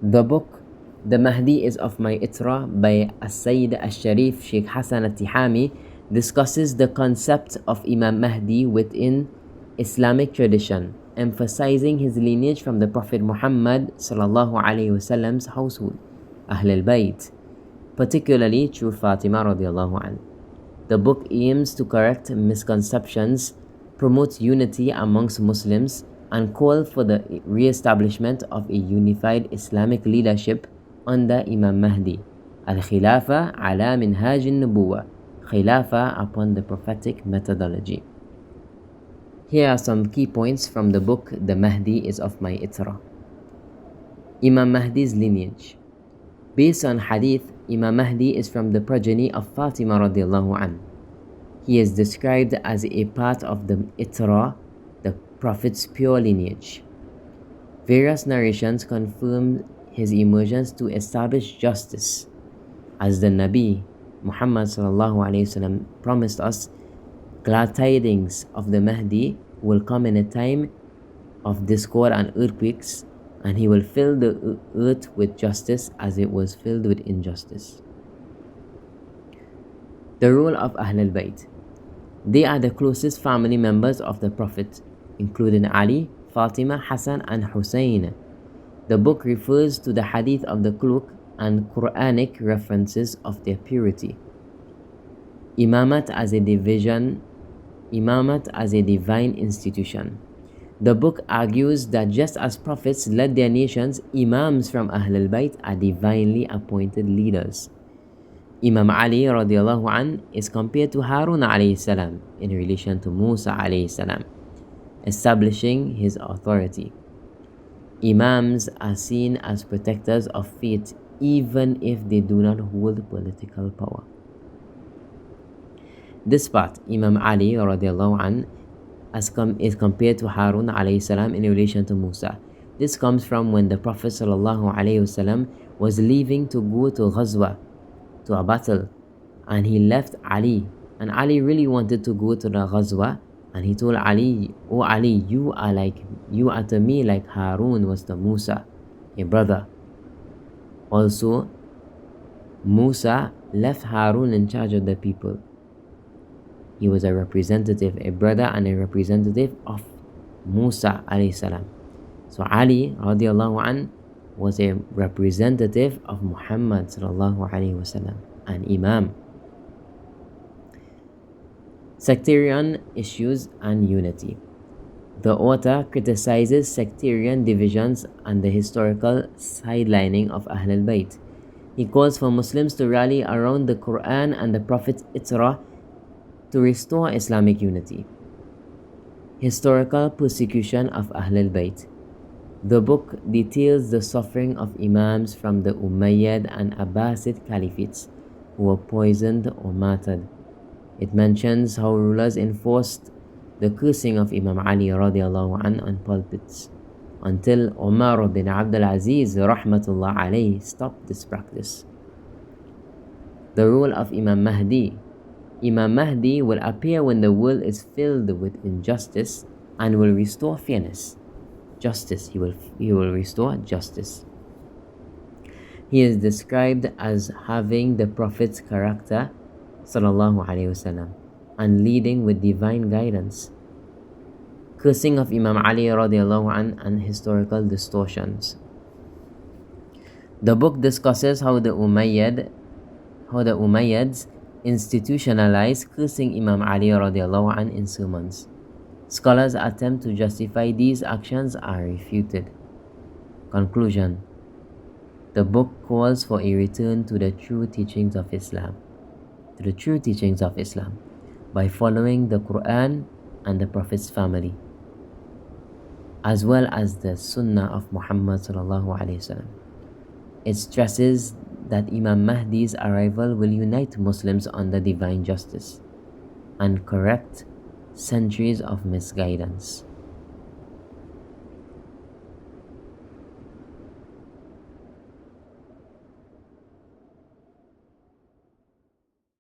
The book The Mahdi is of My Itra by As-Sayyid al-Sharif Sheikh Hasan al-Tihami discusses the concept of Imam Mahdi within Islamic tradition, emphasizing his lineage from the Prophet Muhammad sallallahu alaihi wasallam's household, Ahl al-Bayt, particularly through Fatima radiallahu anha. The book aims to correct misconceptions, promote unity amongst Muslims, and call for the re-establishment of a unified Islamic leadership under Imam Mahdi. Al-Khilafa ala minhaj al-Nubuwa, Khilafa upon the prophetic methodology. Here are some key points from the book The Mahdi is of My Itra. Imam Mahdi's lineage. Based on hadith, Imam Mahdi is from the progeny of Fatima radiallahu anha. He is described as a part of the Itra, the Prophet's pure lineage. Various narrations confirm his emergence to establish justice. As the Nabi Muhammad sallallahu alaihi wasallam promised us, glad tidings of the Mahdi will come in a time of discord and earthquakes, and he will fill the earth with justice as it was filled with injustice. The role of Ahl al-Bayt. They are the closest family members of the Prophet, including Ali, Fatima, Hasan, and Hussein. The book refers to the hadith of the cloak and Quranic references of their purity. Imamat as a divine institution. The book argues that just as prophets led their nations, imams from Ahl al-Bayt are divinely appointed leaders. Imam Ali radiallahu anh is compared to Harun alayhi salam in relation to Musa alayhi salam, establishing his authority. Imams are seen as protectors of faith even if they do not hold political power. This part, Imam Ali radiallahu anh is compared to Harun alayhi salam in relation to Musa. This comes from when the Prophet sallallahu alayhi wasallam was leaving to go to Ghazwa, to a battle, and he left Ali, and Ali really wanted to go to the Ghazwa, and he told Ali, "Oh Ali, you are to me like Harun was to Musa, a brother." Also, Musa left Harun in charge of the people. He was a representative, a brother and a representative of Musa alayhi salam. So Ali radiallahu anh was a representative of Muhammad sallallahu alaihi wasallam, an imam. Sectarian issues and unity. The author criticizes sectarian divisions and the historical sidelining of Ahl al-Bayt. He calls for Muslims to rally around the Quran and the Prophet's Itra to restore Islamic unity. Historical persecution of Ahl al-Bayt. The book details the suffering of imams from the Umayyad and Abbasid caliphates who were poisoned or martyred. It mentions how rulers enforced the cursing of Imam Ali radiallahu anh on pulpits until Umar bin Abdul Aziz rahmatullah alayhi stopped this practice. The role of Imam Mahdi. Imam Mahdi will appear when the world is filled with injustice and will restore fairness. Justice. He will restore justice. He is described as having the Prophet's character sallallahu alaihi wasallam and leading with divine guidance. Cursing of Imam Ali radiallahu anh and historical distortions. The book discusses how the Umayyads institutionalized cursing Imam Ali radiallahu anh in sermons. Scholars' attempt to justify these actions are refuted. Conclusion. The book calls for a return to the true teachings of Islam. By following the Quran and the Prophet's family, as well as the Sunnah of Muhammad sallallahu alaihi wasallam. It stresses that Imam Mahdi's arrival will unite Muslims under divine justice and correct centuries of misguidance.